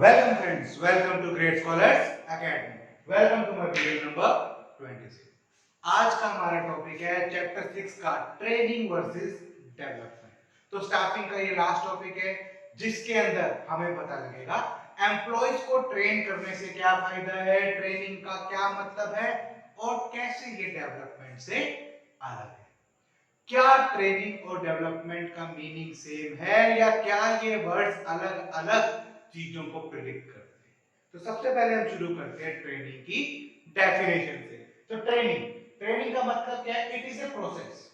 Welcome friends, welcome to Great Scholars Academy. Welcome to my video number 26. आज का हमारा topic है chapter 6 का ट्रेनिंग वर्सेस डेवलपमेंट। तो स्टाफिंग का ये लास्ट टॉपिक है जिसके अंदर हमें पता लगेगा एम्प्लॉइज को ट्रेन करने से क्या फायदा है, ट्रेनिंग का क्या मतलब है और कैसे ये डेवलपमेंट से अलग है। क्या ट्रेनिंग और डेवलपमेंट का मीनिंग सेम है या क्या ये वर्ड्स अलग अलग चीजों को प्रिडिक्ट करते हैं। तो सबसे पहले हम शुरू करते हैं ट्रेनिंग की डेफिनेशन से। तो ट्रेनिंग का मतलब क्या है? It is a process.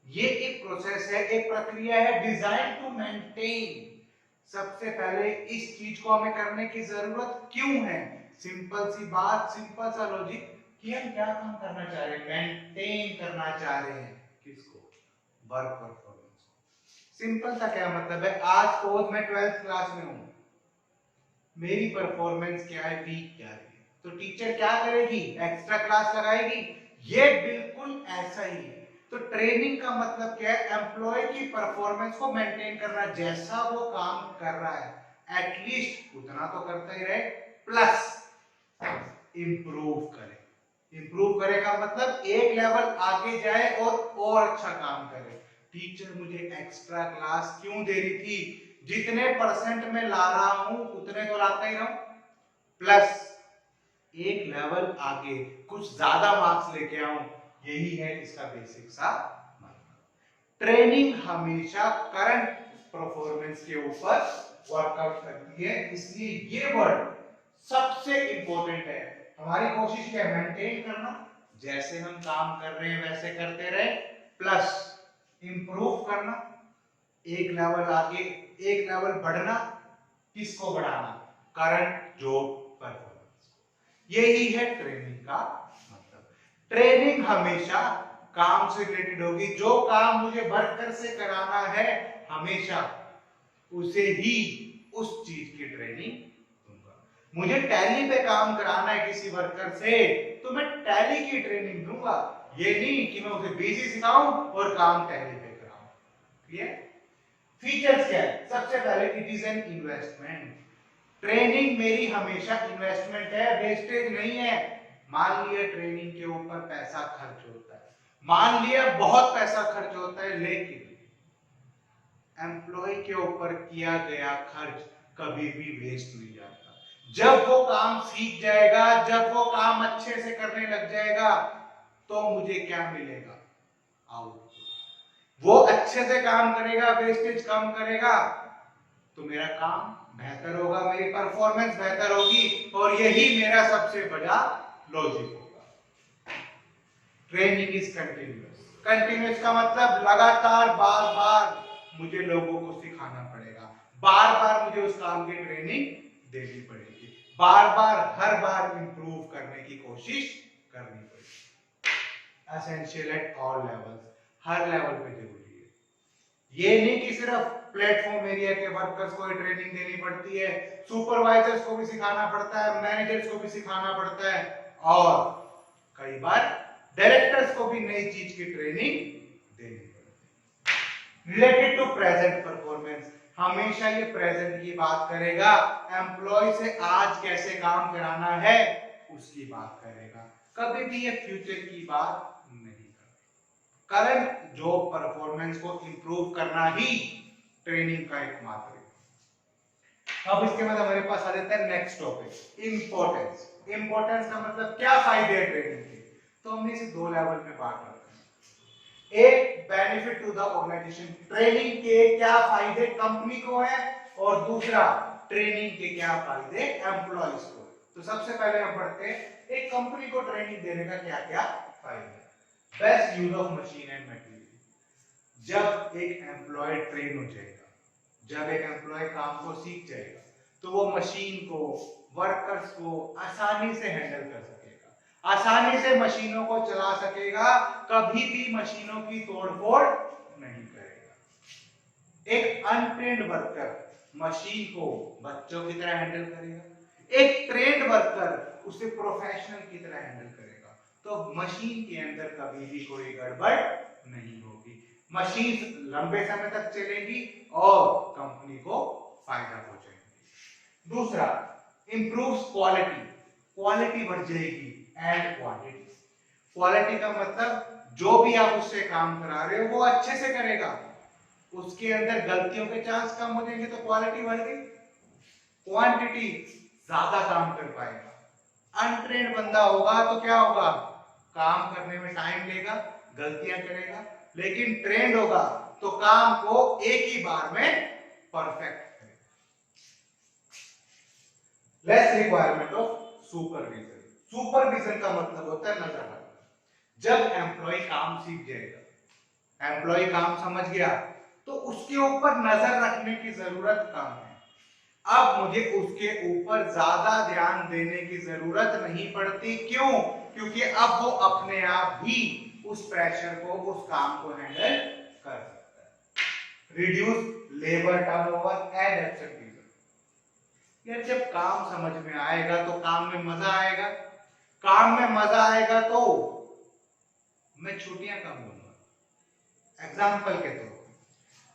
ये एक प्रोसेस है, एक प्रक्रिया है डिजाइन टू मेंटेन। सबसे पहले इस चीज को हमें करने की जरूरत क्यों है? सिंपल सी बात, सिंपल सा लॉजिक कि हम क्या काम करना चाह रहे हैं, मेंटेन करना चाह रहे हैं। किसको? Work performance. सिंपल सा क्या मतलब है? आज सपोज मैं 12th क्लास में हूं, मेरी परफॉर्मेंस क्या है, वीक क्या है, तो टीचर क्या करेगी? एक्स्ट्रा क्लास लगाएगी। ये बिल्कुल ऐसा ही है। तो ट्रेनिंग का मतलब क्या है? एम्प्लॉय की परफॉर्मेंस को मेंटेन करना। जैसा वो काम कर रहा है एटलीस्ट उतना तो करता ही रहे, प्लस इंप्रूव करे। इंप्रूव करे का मतलब एक लेवल आगे जाए और अच्छा काम करे। टीचर मुझे एक्स्ट्रा क्लास क्यों दे रही थी? जितने परसेंट में ला रहा हूं उतने तो लाता ही रहूं, प्लस एक लेवल आगे कुछ ज्यादा मार्क्स लेके आऊं। यही है इसका बेसिक सा मतलब। ट्रेनिंग हमेशा करंट परफॉर्मेंस के ऊपर वर्कआउट करती है, इसलिए ये वर्ड सबसे इंपॉर्टेंट है। हमारी कोशिश क्या है? मेंटेन करना, जैसे हम काम कर रहे हैं वैसे करते रहे, प्लस इंप्रूव करना, एक लेवल आगे, एक लेवल बढ़ना। किसको बढ़ाना? Current job performance. यही है ट्रेनिंग का मतलब। ट्रेनिंग हमेशा काम से रिलेटेड होगी। जो काम मुझे वर्कर से कराना है हमेशा उसे ही उस चीज की ट्रेनिंग दूंगा। मुझे टैली पे काम कराना है किसी वर्कर से तो मैं टैली की ट्रेनिंग दूंगा। ये नहीं कि मैं उसे बीसी सिखाऊं और काम टैली पे कराऊं। क्लियर? फीचर्स क्या है? सबसे पहले it is an investment. Training मेरी हमेशा इन्वेस्टमेंट है, वेस्टेज नहीं है। मान लिया ट्रेनिंग के ऊपर पैसा खर्च होता है, मान लिया बहुत पैसा खर्च होता है, लेकिन एम्प्लॉय के ऊपर किया गया खर्च कभी भी वेस्ट नहीं जाता। जब वो काम सीख जाएगा, जब वो काम अच्छे से करने लग जाएगा तो मुझे क्या मिलेगा? आउटपुट। वो अच्छे से काम करेगा, वेस्टेज कम करेगा तो मेरा काम बेहतर होगा, मेरी परफॉर्मेंस बेहतर होगी और यही मेरा सबसे बड़ा लॉजिक होगा। Training is continuous. कंटिन्यूअस का मतलब लगातार बार बार मुझे लोगों को सिखाना पड़ेगा, बार बार मुझे उस काम की ट्रेनिंग देनी पड़ेगी, बार बार हर बार इंप्रूव करने की कोशिश करनी पड़ेगी। Essential at all levels, her level पे जरूरी है। ये नहीं कि सिर्फ प्लेटफॉर्म एरिया के वर्कर्स को ही ट्रेनिंग देनी पड़ती है, सुपरवाइजर्स को भी सिखाना पड़ता है, मैनेजर्स को भी सिखाना पड़ता है और कई बार डायरेक्टर्स को भी नई चीज की ट्रेनिंग देनी पड़ती है। रिलेटेड टू प्रेजेंट परफॉर्मेंस, हमेशा ये प्रेजेंट की बात करेगा। एम्प्लॉय से आज कैसे काम कराना है उसकी बात करेगा, कभी भी ये फ्यूचर की बात नहीं करता। करंट जॉब परफॉर्मेंस को इंप्रूव करना ही ट्रेनिंग का एक मात्र है। अब इसके बाद हमारे पास आ जाता है नेक्स्ट टॉपिक, इंपॉर्टेंस। इंपॉर्टेंस का मतलब क्या फायदे हैं ट्रेनिंग के? तो हमने इसे दो लेवल में बांट रखा है। एक benefit to the organisation, training के क्या फायदे कंपनी को है, और दूसरा ट्रेनिंग के क्या फायदे एम्प्लॉयज को। तो सबसे पहले हम पढ़ते हैं एक कंपनी को ट्रेनिंग देने का क्या क्या फायदा। Best use of machine and material. जब एक एम्प्लॉय ट्रेन हो जाएगा, जब एक एम्प्लॉय काम को सीख जाएगा तो वो मशीन को, वर्कर्स को आसानी से हैंडल कर सकेगा, आसानी से मशीनों को चला सकेगा, कभी भी मशीनों की तोड़फोड़ नहीं करेगा। एक अनट्रेन्ड वर्कर मशीन को बच्चों की तरह हैंडल करेगा, एक ट्रेन्ड वर्कर उसे प्रोफेशनल की तरह हैंडल करेगा, तो मशीन के अंदर कभी भी कोई गड़बड़ नहीं होगी, मशीन लंबे समय तक चलेगी और कंपनी को फायदा पहुंचाएगी। दूसरा, इंप्रूव्स क्वालिटी, क्वालिटी बढ़ जाएगी, एंड क्वांटिटी। क्वालिटी का मतलब जो भी आप उससे काम करा रहे हो वो अच्छे से करेगा, उसके अंदर गलतियों के चांस कम हो जाएंगे, तो क्वालिटी बढ़ गई। क्वांटिटी, ज्यादा काम कर पाएगा। अनट्रेन्ड बंदा होगा तो क्या होगा, काम करने में टाइम लेगा, गलतियां करेगा। लेकिन ट्रेंड होगा तो काम को एक ही बार में परफेक्ट करेगा। Less requirement of supervision. Supervision का मतलब होता है नजर रखना। जब एम्प्लॉय काम सीख जाएगा, एम्प्लॉय काम समझ गया, तो उसके ऊपर नजर रखने की जरूरत कम है। अब मुझे उसके ऊपर ज्यादा ध्यान देने की जरूरत नहीं पड़ती। क्यों? क्योंकि अब वो अपने आप ही उस प्रेशर को, उस काम को हैंडल कर सकता है। Reduce labour turnover and absenteeism. यार जब काम समझ में आएगा तो काम में मजा आएगा, काम में मजा आएगा तो मैं छुट्टियां कम लूंगा। एग्जाम्पल के तौर पर,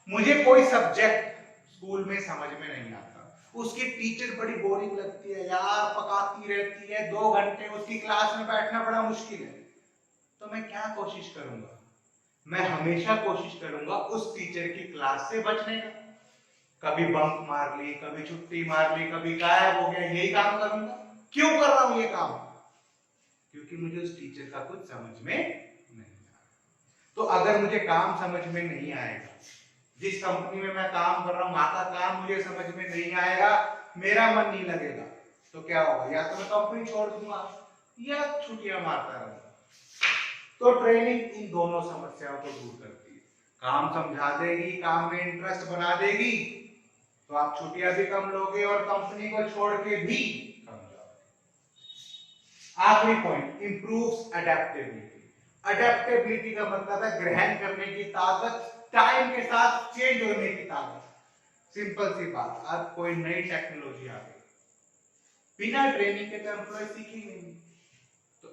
मुझे कोई सब्जेक्ट स्कूल में समझ में नहीं आता, उसकी टीचर बड़ी बोरिंग लगती है यार, पकाती रहती है, 2 घंटे उसकी क्लास में बैठना बड़ा मुश्किल है, तो मैं क्या कोशिश करूंगा, मैं हमेशा कोशिश करूंगा उस टीचर की क्लास से बचने का। कभी बंक मार ली, कभी छुट्टी मार ली, कभी गायब हो गया, यही काम करूंगा। क्यों कर रहा हूं ये काम? क्योंकि मुझे उस टीचर का कुछ समझ में नहीं आया। तो अगर मुझे काम समझ में नहीं आएगा, जिस कंपनी में मैं काम कर रहा हूं वहां का काम मुझे समझ में नहीं आएगा, मेरा मन नहीं लगेगा, तो क्या होगा, या तो मैं कंपनी छोड़ दूंगा या छुट्टियां मारता रहूंगा। तो ट्रेनिंग इन दोनों समस्याओं को दूर करती है। काम समझा देगी, काम में इंटरेस्ट बना देगी, तो आप छुट्टियां भी कम लोगे और कंपनी को छोड़ के भी कम जाओगे। आखिरी पॉइंट, इंप्रूव्स अडेप्टेबिलिटी। अडेप्टेबिलिटी का मतलब है ग्रहण करने की ताकत, टाइम के साथ चेंज होने की ताकत। सिंपल सी बात, अब कोई नई टेक्नोलॉजी आ गई, बिना ट्रेनिंग के तो एम्प्लॉय सीखेंगे नहीं। तो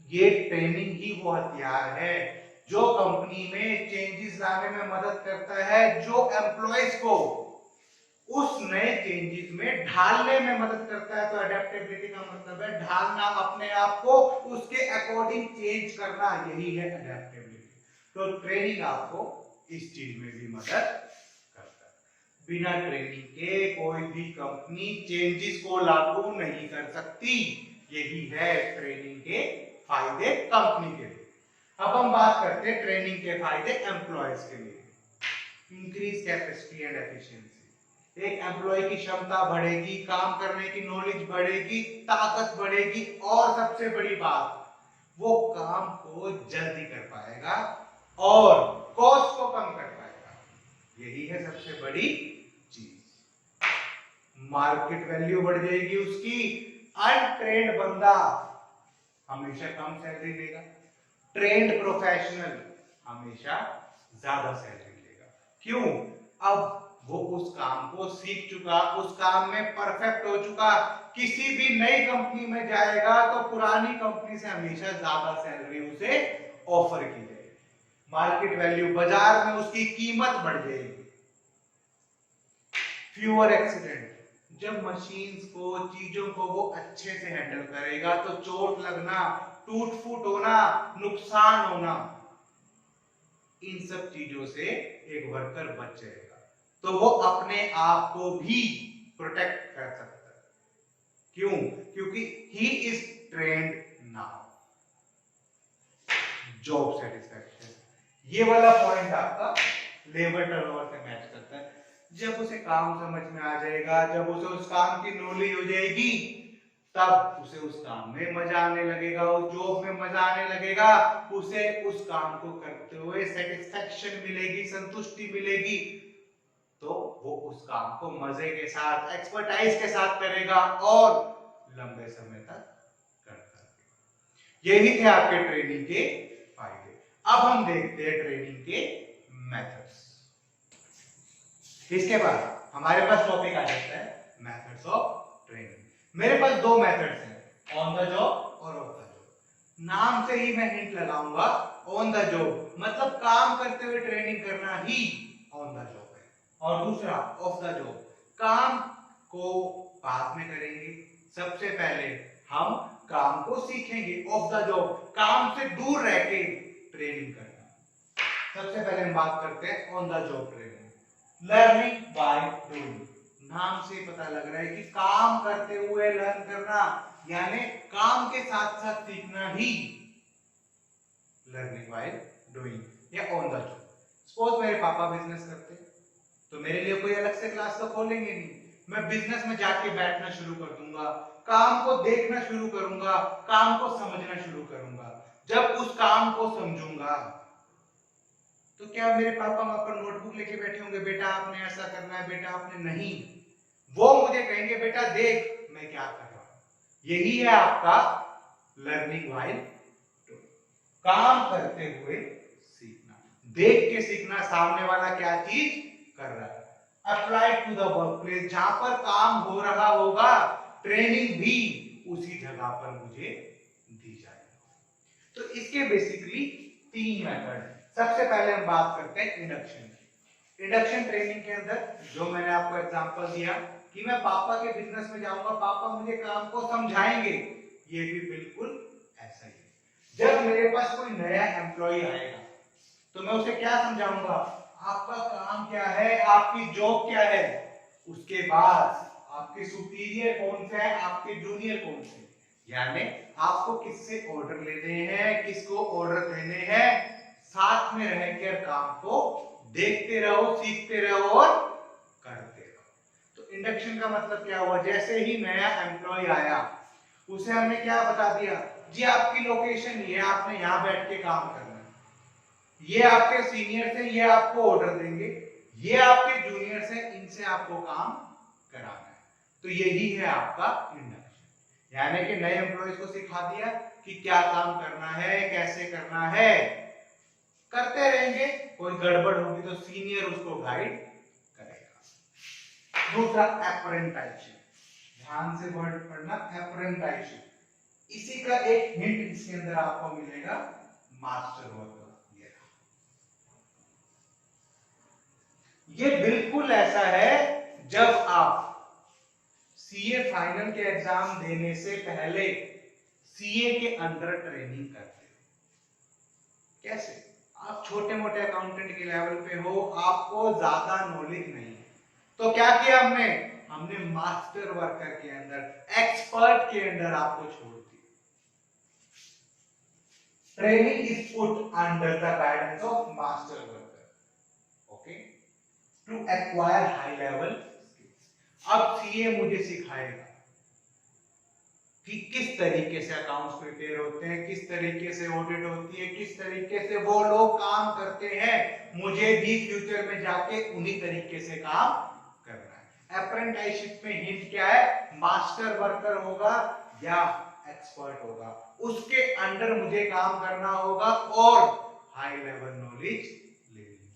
ये ट्रेनिंग ही वो हथियार है जो कंपनी में चेंजेस लाने में मदद करता है, जो एम्प्लॉयज को उस नए चेंजेस में ढालने में मदद करता है। तो अडेप्टेबिलिटी का मतलब है ढालना, अपने आप को उसके अकॉर्डिंग चेंज करना, यही है अडेप्टेबिलिटी। तो ट्रेनिंग आपको इस चीज में भी मदद करता है। बिना ट्रेनिंग के कोई भी कंपनी चेंजेस को लागू नहीं कर सकती। यही है ट्रेनिंग के फायदे कंपनी के लिए। अब हम बात करते हैं ट्रेनिंग के फायदे एम्प्लॉयज के लिए। Increase capacity and efficiency. एक एम्प्लॉय की क्षमता बढ़ेगी, काम करने की नॉलेज बढ़ेगी, ताकत बढ़ेगी, और सबसे बड़ी बात, वो काम को जल्दी कर पाएगा और कॉस्ट को कम कर पाएगा। यही है सबसे बड़ी चीज। मार्केट वैल्यू बढ़ जाएगी उसकी। अनट्रेन्ड बंदा हमेशा कम सैलरी लेगा, ट्रेन्ड प्रोफेशनल हमेशा ज्यादा सैलरी लेगा। क्यों? अब वो उस काम को सीख चुका, उस काम में परफेक्ट हो चुका। किसी भी नई कंपनी में जाएगा तो पुरानी कंपनी से हमेशा ज्यादा सैलरी उसे ऑफर की जाएगी। मार्केट वैल्यू, बाजार में उसकी कीमत बढ़ जाएगी। Fewer accident. जब मशीन्स को, चीजों को वो अच्छे से हैंडल करेगा तो चोट लगना, टूट फूट होना, नुकसान होना, इन सब चीजों से एक वर्कर बच जाएगा। तो वो अपने आप को भी प्रोटेक्ट कर सकता है। क्यों? क्योंकि he is trained now. Job satisfaction, ये वाला पॉइंट आपका लेबर टर्नओवर से मैच करता है। जब उसे काम समझ में आ जाएगा, जब उसे उस काम की नॉलेज हो जाएगी, तब उसे उस काम में मजा आने लगेगा, उस जॉब में मजा आने लगेगा, उसे उस काम को करते हुए सेटिस्फैक्शन मिलेगी, संतुष्टि मिलेगी। तो वो उस काम को मजे के साथ, एक्सपर्टाइज के साथ करेगा और लंबे समय तक करता रहेगा। यही थे आपके ट्रेनिंग के फायदे। अब हम देखते हैं ट्रेनिंग के मेथड्स। इसके बाद हमारे पास टॉपिक आ जाता है मेथड्स ऑफ ट्रेनिंग। मेरे पास 2 मेथड्स हैं, ऑन द जॉब और ऑफ द जॉब। नाम से ही मैं हिंट लगाऊंगा, ऑन द जॉब मतलब काम करते हुए ट्रेनिंग करना ही ऑन द जॉब, और दूसरा ऑफ द जॉब, काम को बाद में करेंगे। सबसे पहले हम काम को सीखेंगे, ऑफ द जॉब, काम से दूर रह के ट्रेनिंग करना। सबसे पहले हम बात करते हैं on the job training. Learning by doing, नाम से पता लग रहा है कि काम करते हुए लर्न करना, यानी काम के साथ साथ सीखना ही लर्निंग बाय डूइंग या ऑन द जॉब। सपोज मेरे पापा बिजनेस करते हैं तो मेरे लिए कोई अलग से क्लास तो खोलेंगे नहीं, मैं बिजनेस में जाके बैठना शुरू कर दूंगा, काम को देखना शुरू करूंगा, काम को समझना शुरू करूंगा। जब उस काम को समझूंगा तो क्या मेरे पापा वहां पर नोटबुक लेके बैठे होंगे, बेटा आपने ऐसा करना है, बेटा आपने नहीं, वो मुझे कहेंगे बेटा देख मैं क्या कर रहा हूं। यही है आपका लर्निंग व्हाइल डूइंग, काम करते हुए सीखना, देख के सीखना सामने वाला क्या चीज कर रहा है। Applied to the work place, जहां पर काम हो रहा होगा ट्रेनिंग भी उसी जगह पर मुझे दी जाएगी। तो इसके बेसिकली 3 मेथड। सबसे पहले हम बात करते हैं इंडक्शन की। इंडक्शन ट्रेनिंग के अंदर जो मैंने आपको एग्जांपल दिया कि मैं पापा के बिजनेस में जाऊंगा, पापा मुझे काम को समझाएंगे, ये भी बिल्कुल ऐसा ही है। जब मेरे पास कोई नया एम्प्लॉय आएगा तो मैं उसे क्या समझाऊंगा, आपका काम क्या है, आपकी जॉब क्या है, उसके बाद आपके सुपीरियर कौन से है, आपके जूनियर कौन से, यानी आपको किससे ऑर्डर लेने हैं, किसको ऑर्डर देने हैं, साथ में रहकर काम को देखते रहो, सीखते रहो और करते रहो। तो इंडक्शन का मतलब क्या हुआ, जैसे ही नया एम्प्लॉय आया उसे हमने क्या बता दिया, जी आपकी लोकेशन ये, आपने यहां बैठ के काम करना है, ये आपके सीनियर से ये आपको ऑर्डर देंगे, ये आपके जूनियर से इनसे आपको काम कराना है। तो यही है आपका इंडक्शन, यानी कि नए एम्प्लॉयज को सिखा दिया कि क्या काम करना है, कैसे करना है, करते रहेंगे, कोई गड़बड़ होगी तो सीनियर उसको गाइड करेगा। दूसरा अप्रेंटिसशिप, ध्यान से वर्ड पढ़ना, अप्रेंटिसशिप, इसी का एक हिंट इसके अंदर आपको मिलेगा, मास्टर वर्कर। ये बिल्कुल ऐसा है जब आप सीए फाइनल के एग्जाम देने से पहले सीए के अंडर ट्रेनिंग करते हो। कैसे, आप छोटे मोटे अकाउंटेंट के लेवल पे हो, आपको ज्यादा नॉलेज नहीं है, तो क्या किया हमने मास्टर वर्कर के अंदर, एक्सपर्ट के अंदर आपको छोड़ दिया। Training is put under the guidance of master worker, okay, to acquire high level skills. अब सीए मुझे सिखाएगा कि किस तरीके से अकाउंट्स प्रिपेयर होते हैं, किस तरीके से ऑडिट होती है, किस तरीके से वो लोग काम करते हैं, मुझे भी फ्यूचर में जाके उन्हीं तरीके से काम करना है। अप्रेंटिसशिप में हिंट क्या है, मास्टर वर्कर होगा या एक्सपर्ट होगा, उसके अंडर मुझे काम करना होगा और हाई लेवल नॉलेज लेनी।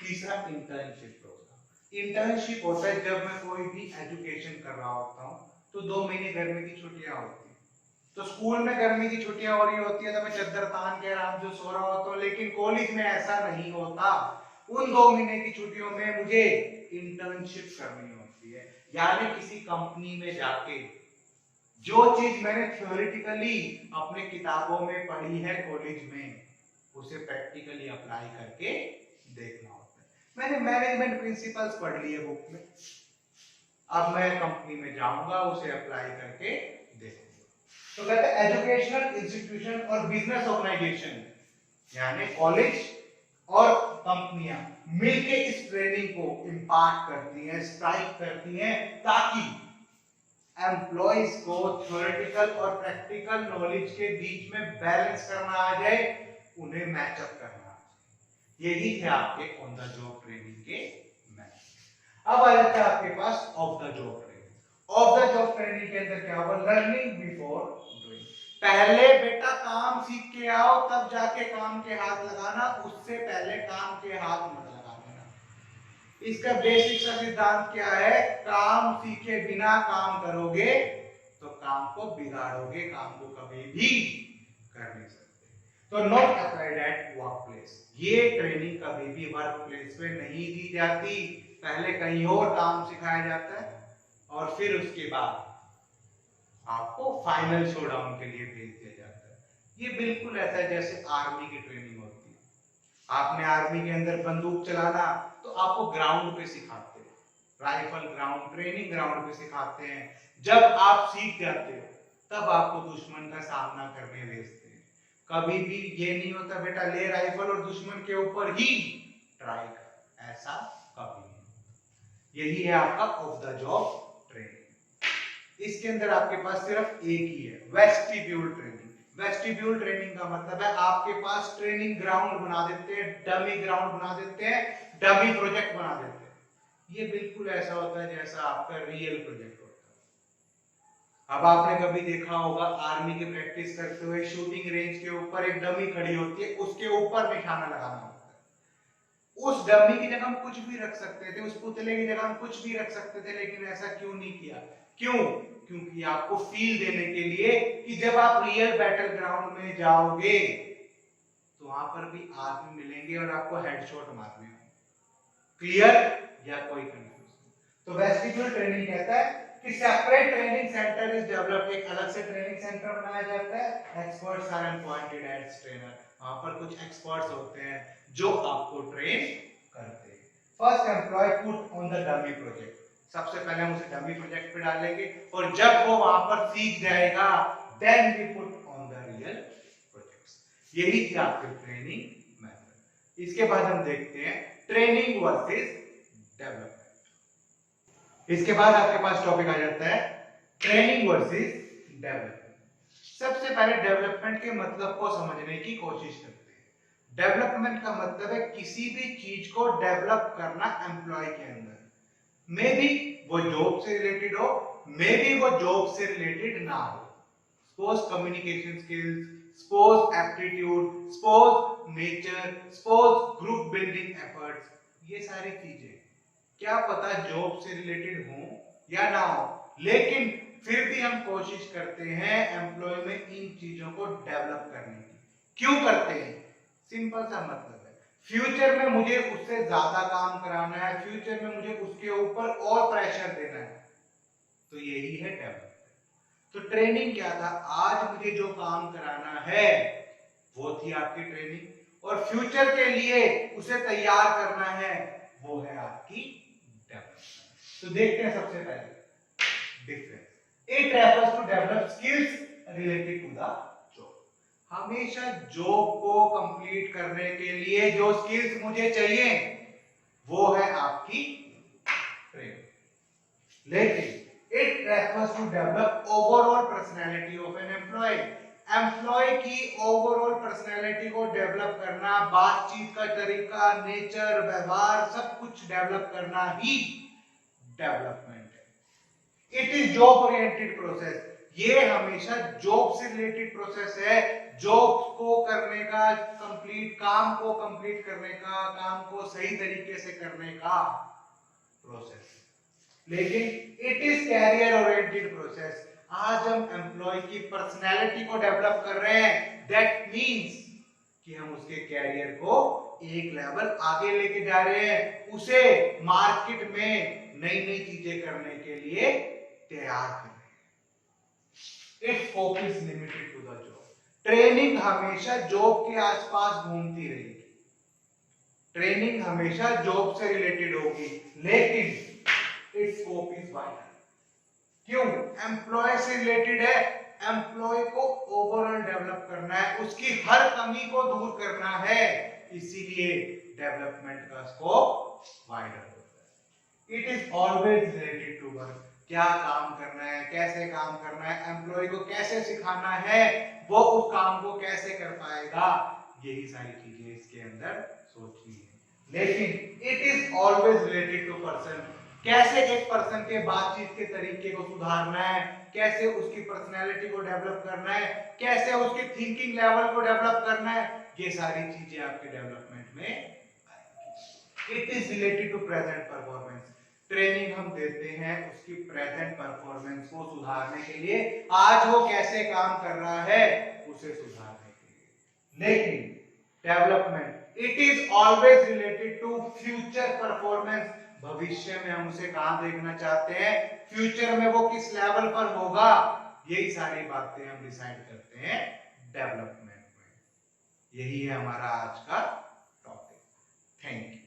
तीसरा इंटर्नशिप प्रोग्राम। इंटर्नशिप होता है जब मैं कोई भी एजुकेशन कर रहा होता हूं तो 2 महीने गर्मी की छुट्टियां होती है, तो स्कूल में गर्मी की छुट्टियां हो रही होती है तो मैं चद्दर तान के आराम से सो रहा होता हूं, लेकिन कॉलेज में ऐसा नहीं होता। उन 2 महीने की छुट्टियों में मुझे इंटर्नशिप करनी होती है, यानी किसी कंपनी में जाके जो चीज मैंने थ्योरेटिकली अपने किताबों में पढ़ी है कॉलेज में, उसे प्रैक्टिकली अप्लाई करके देखना होता है। मैंने मैनेजमेंट प्रिंसिपल्स पढ़ लिए बुक में, अब मैं कंपनी में जाऊंगा, उसे अप्लाई करके देखूंगा। तो कहते हैं एजुकेशनल इंस्टीट्यूशन और बिजनेस ऑर्गेनाइजेशन, यानी कॉलेज और कंपनियां मिलके इस ट्रेनिंग को इंपार्ट करती हैं, स्ट्राइक करती हैं, ताकि एम्प्लॉइज को थ्योरेटिकल और प्रैक्टिकल नॉलेज के बीच में बैलेंस करना आ जाए, उन्हें मैचअप करना आ जाए। यही थे आपके ऑन द जॉब ट्रेनिंग के मैथड। अब आ जाता है आपके पास off the job training. Off the job training के अंदर क्या होगा, लर्निंग बिफोर डूइंग। पहले बेटा काम सीख के आओ तब जाके काम के हाथ लगाना, उससे पहले काम के हाथ मत लगा देना। इसका बेसिक सा सिद्धांत क्या है, काम सीखे बिना काम करोगे तो काम को बिगाड़ोगे, काम को कभी भी कर नहीं सकते। तो not applied at work place, ये ट्रेनिंग कभी भी वर्क प्लेस पे नहीं दी जाती, पहले कहीं और काम सिखाया जाता है और फिर उसके बाद आपको फाइनल शोडाउन के लिए भेज दिया जाता है। ये बिल्कुल ऐसा है जैसे आर्मी की ट्रेनिंग होती है। आपने आर्मी के अंदर बंदूक चलाना तो आपको ग्राउंड पे सिखाते हैं, राइफल ग्राउंड, ट्रेनिंग ग्राउंड पे सिखाते हैं। जब आप सीख जाते हो तब आपको दुश्मन का सामना करने भेजते हैं। कभी भी ये नहीं होता बेटा ले राइफल और दुश्मन के ऊपर ही ट्राई कर, ऐसा कभी नहीं। यही है आपका ऑफ द जॉब ट्रेनिंग। इसके अंदर आपके पास सिर्फ एक ही है, वेस्टिब्यूल ट्रेनिंग। वेस्टिब्यूल ट्रेनिंग का मतलब है आपके पास ट्रेनिंग ग्राउंड बना देते हैं, डमी ग्राउंड बना देते हैं, डमी प्रोजेक्ट बना देते हैं। ये बिल्कुल ऐसा होता है जैसा आपका रियल प्रोजेक्ट होता है। अब आपने कभी देखा होगा आर्मी की प्रैक्टिस करते हुए शूटिंग रेंज के ऊपर एक डमी खड़ी होती है, उसके ऊपर निशाना लगाना होता है। उस डमी की जगह हम कुछ भी रख सकते थे, उस पुतले की जगह हम कुछ भी रख सकते थे, लेकिन ऐसा क्यों नहीं किया? क्यों? क्योंकि आपको फील देने के लिए कि जब आप रियल बैटल ग्राउंड में जाओगे तो वहां पर भी आदमी मिलेंगे और आपको हेडशॉट मारने होंगे। क्लियर या कोई कंफ्यूजन? तो वेस्टिब्यूल ट्रेनिंग कहता है कि separate training centre is developed, एक अलग से ट्रेनिंग सेंटर बनाया जाता है। Experts are appointed as trainer, वहां पर कुछ एक्सपर्ट्स होते हैं जो आपको ट्रेन करते हैं। First employ put on the dummy project, सबसे पहले हम उसे डमी प्रोजेक्ट पे डालेंगे और जब वो वहां पर सीख जाएगा then we put on the real projects. यही थी आपकी ट्रेनिंग मेथड। इसके बाद हम देखते हैं ट्रेनिंग वर्सेस डेवलपमेंट। इसके बाद आपके पास टॉपिक आ जाता है ट्रेनिंग वर्सेस डेवलपमेंट। सबसे पहले डेवलपमेंट के मतलब को समझने की कोशिश करते हैं। डेवलपमेंट का मतलब है किसी भी चीज को डेवलप करना एम्प्लॉय के अंदर। मे बी वो जॉब से रिलेटेड हो, मे बी वो जॉब से रिलेटेड ना हो। Suppose communication skills, suppose aptitude, suppose nature, suppose group building efforts, ये सारी चीजें क्या पता जॉब से रिलेटेड हो या ना हो, लेकिन फिर भी हम कोशिश करते हैं एम्प्लॉय में इन चीजों को डेवलप करने की। क्यों करते हैं? सिंपल सा मतलब है फ्यूचर में मुझे उससे ज्यादा काम कराना है, फ्यूचर में मुझे उसके ऊपर और प्रेशर देना है, तो यही है डेवलपमेंट। तो ट्रेनिंग क्या था? आज मुझे जो काम कराना है वो थी आपकी ट्रेनिंग, और फ्यूचर के लिए उसे तैयार करना है, वो है आपकी डेवलपमेंट। तो देखते हैं सबसे पहले difference. It refers to develop skills related to the job. हमेशा जॉब को कंप्लीट करने के लिए जो स्किल्स मुझे चाहिए वो है आपकी ट्रेनिंग। लेकिन it refers to develop overall personality of an employee। Employ की ओवरऑल पर्सनैलिटी को डेवलप करना, बातचीत का तरीका, नेचर, व्यवहार, सब कुछ डेवलप करना ही डेवलपमेंट है। It is job oriented process. ये हमेशा जॉब से रिलेटेड प्रोसेस है। जॉब को करने का, कंप्लीट काम को कंप्लीट करने का, काम को सही तरीके से करने का प्रोसेस। लेकिन it is career oriented process. आज हम एम्प्लॉय की पर्सनैलिटी को डेवलप कर रहे हैं, दैट मींस कि हम उसके कैरियर को एक लेवल आगे लेके जा रहे हैं, उसे मार्केट में नई नई चीजें करने के लिए तैयार कर रहे हैं। Its scope is limited to the job. Training हमेशा जॉब के आसपास घूमती रहेगी, ट्रेनिंग हमेशा जॉब से रिलेटेड होगी, लेकिन इट्स स्कोप इज वाइडर। क्यों? एम्प्लॉय से रिलेटेड है, एम्प्लॉय को ओवरऑल डेवलप करना है, उसकी हर कमी को दूर करना है, इसीलिए डेवलपमेंट का स्कोप वाइडर होता है। It is always related to work. क्या काम करना है, कैसे काम करना है, एम्प्लॉय को कैसे सिखाना है, वो उस काम को कैसे कर पाएगा, यही सारी चीजें इसके अंदर सोचनी है। लेकिन it is always related to person. कैसे एक पर्सन के बातचीत के तरीके को सुधारना है, कैसे उसकी पर्सनैलिटी को डेवलप करना है, कैसे उसकी थिंकिंग लेवल को डेवलप करना है, ये सारी चीजें आपके डेवलपमेंट में आएंगी। It is related to present performance. Training हम देते हैं उसकी प्रेजेंट परफॉर्मेंस को सुधारने के लिए, आज वो कैसे काम कर रहा है उसे सुधारने के लिए। लेकिन development it is always related to future performance. भविष्य में हम उसे कहां देखना चाहते हैं, फ्यूचर में वो किस लेवल पर होगा, यही सारी बातें हम डिसाइड करते हैं डेवलपमेंट में। यही है हमारा आज का टॉपिक। Thank you.